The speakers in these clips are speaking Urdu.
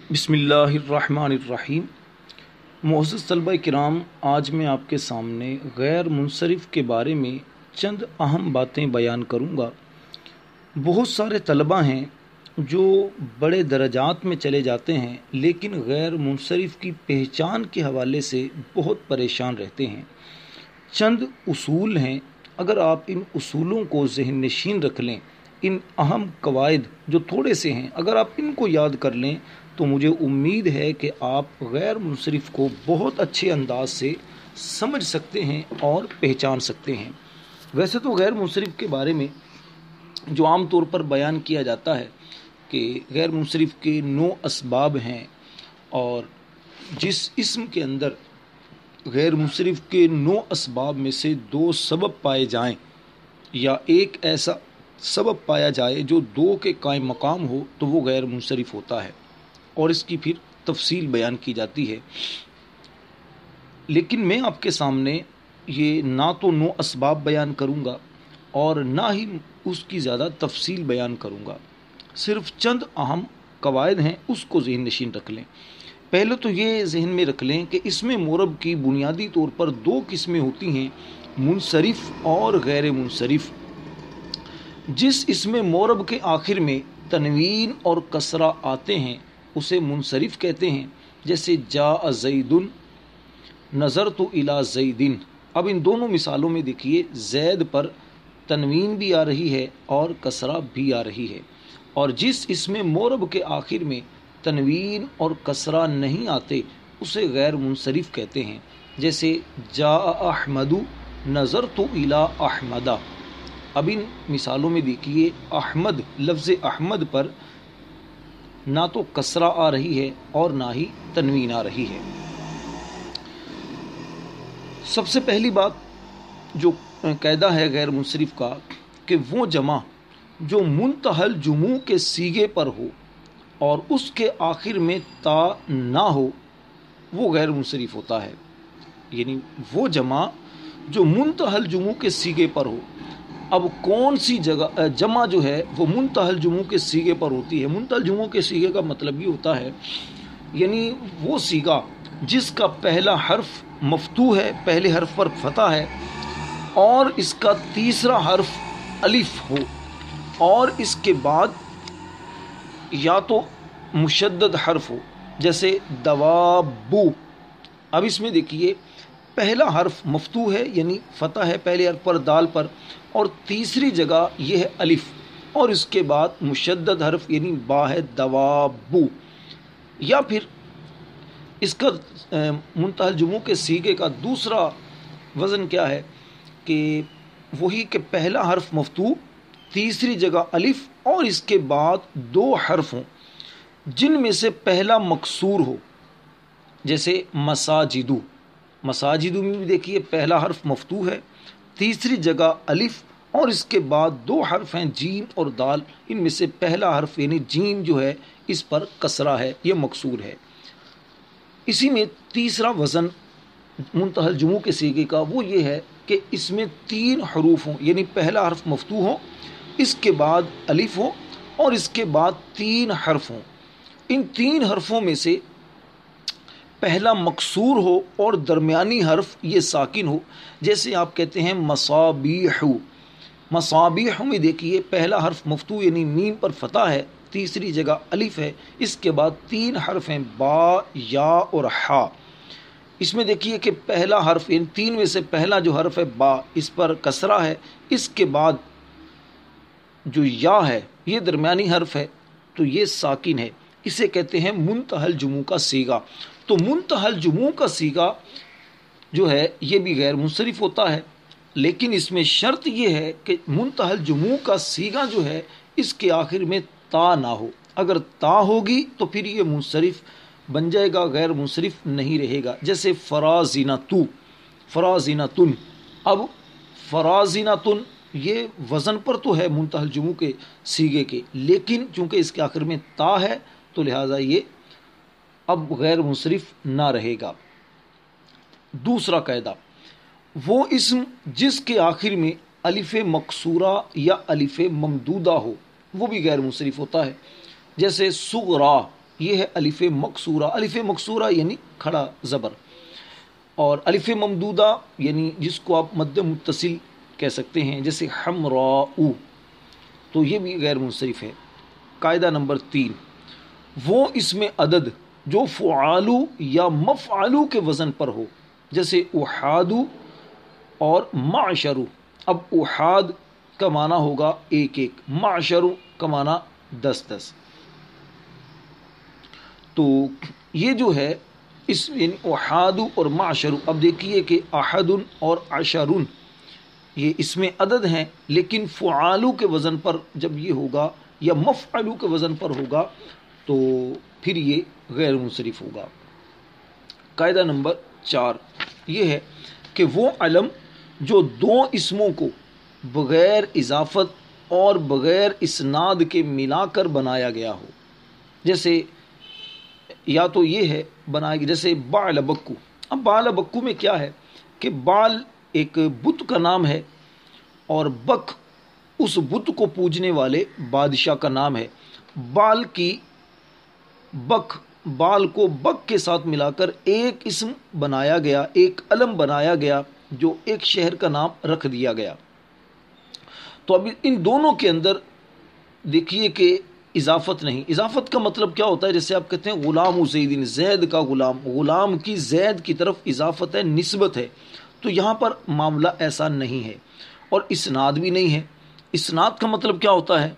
بسم اللہ الرحمن الرحیم۔ معزز طلبہ کرام، آج میں آپ کے سامنے غیر منصرف کے بارے میں چند اہم باتیں بیان کروں گا۔ بہت سارے طلبہ ہیں جو بڑے درجات میں چلے جاتے ہیں لیکن غیر منصرف کی پہچان کے حوالے سے بہت پریشان رہتے ہیں۔ چند اصول ہیں، اگر آپ ان اصولوں کو ذہن نشین رکھ لیں، ان اہم قواعد جو تھوڑے سے ہیں اگر آپ ان کو یاد کر لیں تو مجھے امید ہے کہ آپ غیر منصرف کو بہت اچھے انداز سے سمجھ سکتے ہیں اور پہچان سکتے ہیں۔ ویسے تو غیر منصرف کے بارے میں جو عام طور پر بیان کیا جاتا ہے کہ غیر منصرف کے 9 اسباب ہیں، اور جس اسم کے اندر غیر منصرف کے 9 اسباب میں سے 2 سبب پائے جائیں یا ایک ایسا سبب پایا جائے جو 2 کے قائم مقام ہو تو وہ غیر منصرف ہوتا ہے، اور اس کی پھر تفصیل بیان کی جاتی ہے۔ لیکن میں آپ کے سامنے یہ نہ تو 9 اسباب بیان کروں گا اور نہ ہی اس کی زیادہ تفصیل بیان کروں گا، صرف چند اہم قواعد ہیں، اس کو ذہن نشین رکھ لیں۔ پہلے تو یہ ذہن میں رکھ لیں کہ اسم معرب کی بنیادی طور پر 2 قسمیں ہوتی ہیں، منصرف اور غیر منصرف۔ جس اسم معرب کے آخر میں تنوین اور کسرہ آتے ہیں اسے منصرف کہتے ہیں، جیسے جاء زید، نظرت الی زید۔ اب ان دونوں مثالوں میں دیکھیے زید پر تنوین بھی آ رہی ہے اور کسرہ بھی آ رہی ہے، اور جس اسم معرب کے آخر میں تنوین اور کسرہ نہیں آتے اسے غیر منصرف کہتے ہیں، جیسے جاء احمد، نظرت الی احمد۔ اب ان مثالوں میں دیکھیے احمد، لفظ احمد پر نہ تو کسرہ آ رہی ہے اور نہ ہی تنوین آ رہی ہے۔ سب سے پہلی بات جو قاعدہ ہے غیر منصرف کا کہ وہ جمع جو منتہی الجموع کے صیغے پر ہو اور اس کے آخر میں تا نہ ہو وہ غیر منصرف ہوتا ہے، یعنی وہ جمع جو منتہی الجموع کے صیغے پر ہو۔ اب کون سی جگہ جمع جو ہے وہ منتہی الجموع کے صیغے پر ہوتی ہے؟ منتہی الجموع کے صیغے کا مطلب یہ ہوتا ہے یعنی وہ صیغہ جس کا پہلا حرف مفتوح ہے، پہلے حرف پر فتح ہے، اور اس کا تیسرا حرف الف ہو، اور اس کے بعد یا تو مشدد حرف ہو، جیسے دوابو۔ اب اس میں دیکھیے پہلا حرف مفتوح ہے یعنی فتح ہے پہلے حرف پر دال پر، اور تیسری جگہ یہ ہے الف، اور اس کے بعد مشدد حرف یعنی با ہے دوابو۔ یا پھر اس کا منتہی الجموع کے صیغے کا دوسرا وزن کیا ہے کہ وہی کہ پہلا حرف مفتوح، تیسری جگہ الف، اور اس کے بعد 2 حرف ہوں جن میں سے پہلا مکسور ہو، جیسے مساجدو۔ مساجدو میں بھی دیکھیے پہلا حرف مفتوح ہے، تیسری جگہ الف، اور اس کے بعد 2 حرف ہیں جیم اور دال، ان میں سے پہلا حرف یعنی جیم جو ہے اس پر کسرہ ہے، یہ مکسور ہے۔ اسی میں تیسرا وزن منتہی الجموع کے صیغے کا وہ یہ ہے کہ اس میں 3 حروف ہوں، یعنی پہلا حرف مفتوح ہو، اس کے بعد الف ہو، اور اس کے بعد 3 حرف ہوں۔ ان 3 حرفوں میں سے پہلا مکسور ہو اور درمیانی حرف یہ ساکن ہو، جیسے آپ کہتے ہیں مصابیح۔ مصابیح میں دیکھیے پہلا حرف مفتوح یعنی میم پر فتح ہے، تیسری جگہ الف ہے، اس کے بعد 3 حرف ہیں با، یا اور ہا۔ اس میں دیکھیے کہ پہلا حرف یعنی 3 میں سے پہلا جو حرف ہے با، اس پر کسرہ ہے، اس کے بعد جو یا ہے یہ درمیانی حرف ہے تو یہ ساکن ہے، اسے کہتے ہیں منتہی الجموع کا صیغہ۔ تو منتہی الجموع کا صیغہ جو ہے یہ بھی غیر منصرف ہوتا ہے، لیکن اس میں شرط یہ ہے کہ منتہی الجموع کا صیغہ جو ہے اس کے آخر میں تا نہ ہو۔ اگر تا ہوگی تو پھر یہ منصرف بن جائے گا، غیر منصرف نہیں رہے گا، جیسے فرازینتو، فرازینتن۔ اب فرازینتن یہ وزن پر تو ہے منتہی الجموع کے صیغے کے، لیکن چونکہ اس کے آخر میں تا ہے تو لہٰذا یہ اب غیر منصرف نہ رہے گا۔ دوسرا قاعدہ، وہ اسم جس کے آخر میں الف مکسورہ یا الف ممدودہ ہو وہ بھی غیر منصرف ہوتا ہے، جیسے صغرا، یہ ہے الف مکسورہ. الف مکسورہ یعنی کھڑا زبر. اور الف ممدودہ یعنی جس کو آپ مد متصل کہہ سکتے ہیں، جیسے حمراء، تو یہ بھی غیر منصرف ہے. قاعدہ نمبر 3، وہ اسم عدد جو فعالو یا مفعلو کے وزن پر ہو، جیسے احادو اور معشرو. اب احاد کا معنی ہوگا 1 معشرو کا معنی 10. تو یہ جو ہے اس یعنی احادو اور معشرو. اب دیکھیے کہ احد اور عشرن یہ اسم عدد ہیں، لیکن فعالو کے وزن پر جب یہ ہوگا یا مفعلو کے وزن پر ہوگا تو پھر یہ غیر منصرف ہوگا. قاعدہ نمبر 4 یہ ہے کہ وہ علم جو 2 اسموں کو بغیر اضافت اور بغیر اسناد کے ملا کر بنایا گیا ہو، جیسے یا تو یہ ہے بنایا گیا جیسے بال بکو. اب بال بکو میں کیا ہے کہ بال ایک بت کا نام ہے اور بک اس بت کو پوجنے والے بادشاہ کا نام ہے. بال کی بک، بال کو بک کے ساتھ ملا کر ایک اسم بنایا گیا، ایک علم بنایا گیا جو ایک شہر کا نام رکھ دیا گیا. تو اب ان دونوں کے اندر دیکھیے کہ اضافت نہیں. اضافت کا مطلب کیا ہوتا ہے؟ جیسے آپ کہتے ہیں غلام زیدن، زید کا غلام، غلام کی زید کی طرف اضافت ہے، نسبت ہے. تو یہاں پر معاملہ ایسا نہیں ہے. اور اسناد بھی نہیں ہے. اسناد کا مطلب کیا ہوتا ہے؟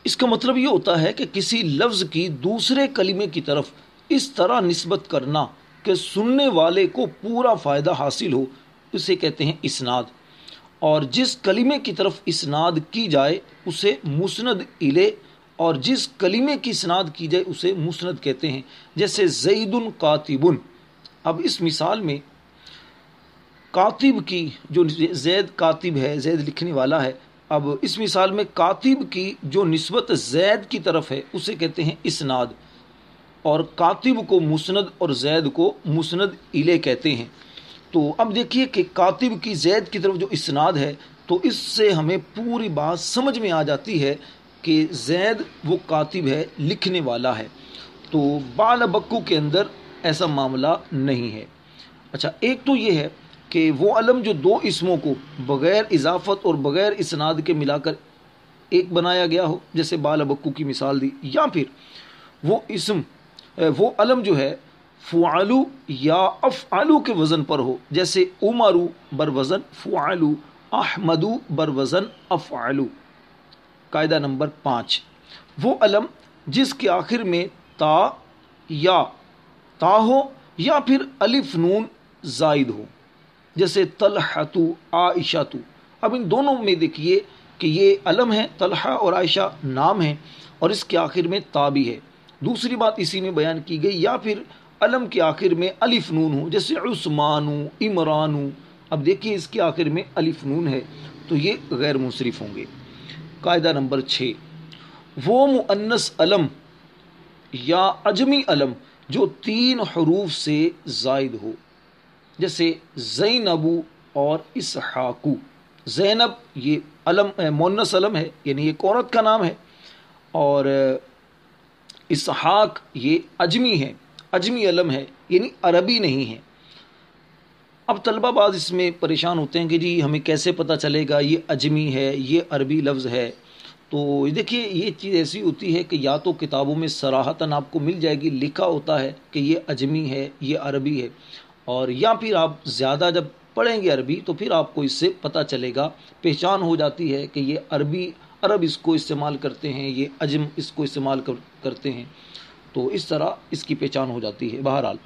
اس کا مطلب یہ ہوتا ہے کہ کسی لفظ کی دوسرے کلمے کی طرف اس طرح نسبت کرنا کہ سننے والے کو پورا فائدہ حاصل ہو، اسے کہتے ہیں اسناد. اور جس کلمے کی طرف اسناد کی جائے اسے مسند الیہ، اور جس کلمے کی اسناد کی جائے اسے مسند کہتے ہیں. جیسے زید کاتب. اب اس مثال میں کاتب کی جو زید کاتب ہے، زید لکھنے والا ہے، اب اس مثال میں کاتب کی جو نسبت زید کی طرف ہے اسے کہتے ہیں اسناد، اور کاتب کو مسند اور زید کو مسند الیہ کہتے ہیں. تو اب دیکھیے کہ کاتب کی زید کی طرف جو اسناد ہے تو اس سے ہمیں پوری بات سمجھ میں آ جاتی ہے کہ زید وہ کاتب ہے، لکھنے والا ہے. تو بال بکو کے اندر ایسا معاملہ نہیں ہے. اچھا، ایک تو یہ ہے کہ وہ علم جو 2 اسموں کو بغیر اضافت اور بغیر اسناد کے ملا کر ایک بنایا گیا ہو، جیسے بال بکو کی مثال دی، یا پھر وہ علم جو ہے فعلو یا افعلو کے وزن پر ہو، جیسے عمرو بر وزن فعلو، احمدو بر وزن افعلو. قاعدہ نمبر 5 وہ علم جس کے آخر میں تا ہو یا پھر الف نون زائد ہو، جیسے طلحۃ عائشۃ. اب ان دونوں میں دیکھیے کہ یہ علم ہے، طلحہ اور عائشہ نام ہے، اور اس کے آخر میں تا بھی ہے. دوسری بات اسی میں بیان کی گئی، یا پھر علم کے آخر میں الف نون ہو، جیسے عثمان، عمران. اب دیکھیے اس کے آخر میں الف نون ہے تو یہ غیر منصرف ہوں گے. قاعدہ نمبر 6 وہ مؤنث علم یا عجمی علم جو 3 حروف سے زائد ہو، جیسے زینب اور اسحاق. زینب یہ علم مؤنث علم ہے، یعنی ایک عورت کا نام ہے، اور اسحاق یہ عجمی ہے، عجمی علم ہے، یعنی عربی نہیں ہے. اب طلبہ بعض اس میں پریشان ہوتے ہیں کہ جی ہمیں کیسے پتہ چلے گا یہ عجمی ہے، یہ عربی لفظ ہے. تو دیکھیے یہ چیز ایسی ہوتی ہے کہ یا تو کتابوں میں صراحتاً آپ کو مل جائے گی، لکھا ہوتا ہے کہ یہ عجمی ہے، یہ عربی ہے، اور یا پھر آپ زیادہ جب پڑھیں گے عربی تو پھر آپ کو اس سے پتہ چلے گا، پہچان ہو جاتی ہے کہ یہ عرب اس کو استعمال کرتے ہیں، یہ عجم اس کو استعمال کرتے ہیں. تو اس طرح اس کی پہچان ہو جاتی ہے. بہرحال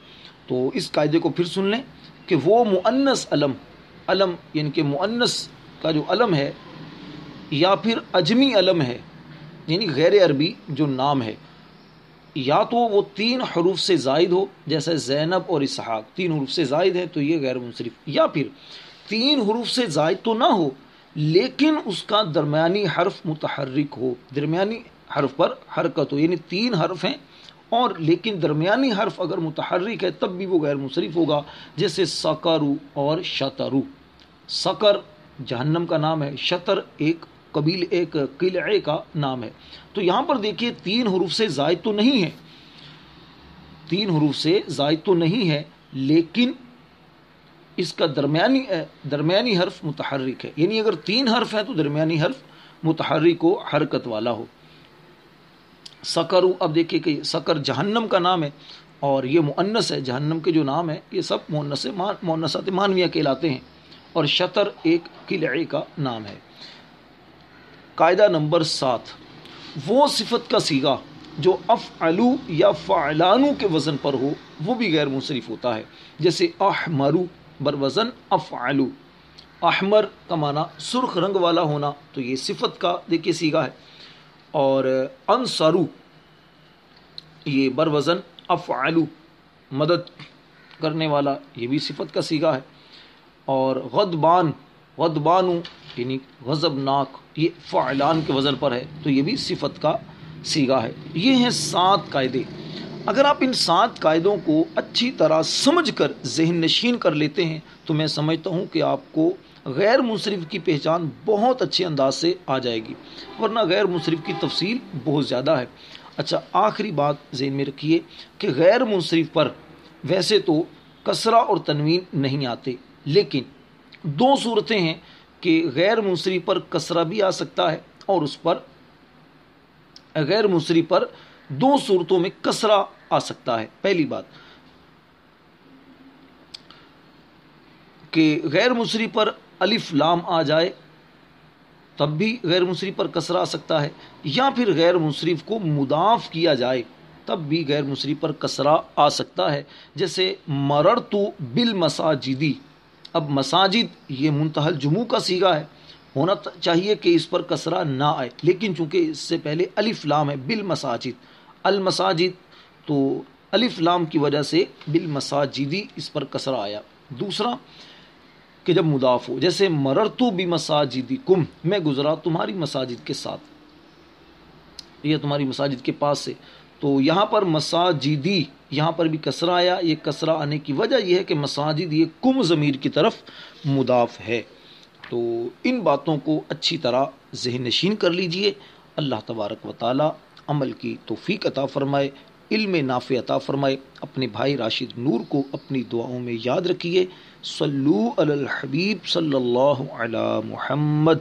تو اس قاعدے کو پھر سن لیں کہ وہ مؤنث علم یعنی کہ مؤنث کا جو علم ہے یا پھر عجمی علم ہے، یعنی غیر عربی جو نام ہے، یا تو وہ 3 حروف سے زائد ہو، جیسے زینب اور اسحاق 3 حروف سے زائد ہے تو یہ غیر منصرف، یا پھر 3 حروف سے زائد تو نہ ہو لیکن اس کا درمیانی حرف متحرک ہو، درمیانی حرف پر حرکت ہو، یعنی 3 حرف ہیں اور لیکن درمیانی حرف اگر متحرک ہے تب بھی وہ غیر منصرف ہوگا، جیسے سکرو اور شترو. سکر جہنم کا نام ہے، شتر ایک ایک قلعے کا نام ہے. تو یہاں پر دیکھیے 3 حروف سے زائد تو نہیں ہے، 3 حروف سے زائد تو نہیں ہے، لیکن اس کا درمیانی حرف متحرک ہے. یعنی اگر 3 حرف ہیں تو درمیانی حرف متحرک ہو، حرکت والا ہو. سکرو، اب دیکھیے کہ سکر جہنم کا نام ہے اور یہ مؤنث ہے. جہنم کے جو نام ہے یہ سب مؤنثات مانویہ کہلاتے ہیں. اور شطر ایک قلعے کا نام ہے. قاعدہ نمبر 7، وہ صفت کا صیغہ جو افعلو یا فعلانو کے وزن پر ہو وہ بھی غیر منصرف ہوتا ہے. جیسے احمرو بر وزن افعلو، احمر کا معنی سرخ رنگ والا ہونا، تو یہ صفت کا دیکھیے صیغہ ہے. اور انصرو یہ بر وزن افعلو، مدد کرنے والا، یہ بھی صفت کا صیغہ ہے. اور غضبانو یعنی غضبناک، یہ فعلان کے وزن پر ہے، تو یہ بھی صفت کا صیغہ ہے. یہ ہیں 7 قاعدے. اگر آپ ان 7 قاعدوں کو اچھی طرح سمجھ کر ذہن نشین کر لیتے ہیں تو میں سمجھتا ہوں کہ آپ کو غیر منصرف کی پہچان بہت اچھے انداز سے آ جائے گی، ورنہ غیر منصرف کی تفصیل بہت زیادہ ہے. اچھا، آخری بات ذہن میں رکھیے کہ غیر منصرف پر ویسے تو کسرہ اور تنوین نہیں آتے، لیکن 2 صورتیں ہیں کہ غیر منصرف پر کسرہ بھی آ سکتا ہے اور اس پر غیر منصرف پر 2 صورتوں میں کسرہ آ سکتا ہے. پہلی بات کہ غیر منصرف پر الف لام آ جائے تب بھی غیر منصرف پر کسرہ آ سکتا ہے، یا پھر غیر منصرف کو مضاف کیا جائے تب بھی غیر منصرف پر کسرہ آ سکتا ہے. جیسے مررتو بالمساجدی، اب مساجد یہ منتہی الجموع کا صیغہ ہے، ہونا چاہیے کہ اس پر کسرہ نہ آئے، لیکن چونکہ اس سے پہلے الف لام ہے بالمساجد، المساجد، تو الف لام کی وجہ سے بالمساجدی اس پر کسرہ آیا. دوسرا کہ جب مضاف ہو، جیسے مررتو بمساجدکم، میں گزرا تمہاری مساجد کے ساتھ یا تمہاری مساجد کے پاس سے، تو یہاں پر مساجدی، یہاں پر بھی کسرہ آیا. یہ کسرہ آنے کی وجہ یہ ہے کہ مساجد یہ کم ضمیر کی طرف مضاف ہے. تو ان باتوں کو اچھی طرح ذہن نشین کر لیجئے. اللہ تبارک و تعالی عمل کی توفیق عطا فرمائے، علم نافع عطا فرمائے. اپنے بھائی راشد نور کو اپنی دعاؤں میں یاد رکھیے. صلو علی الحبیب صلی اللہ علی محمد.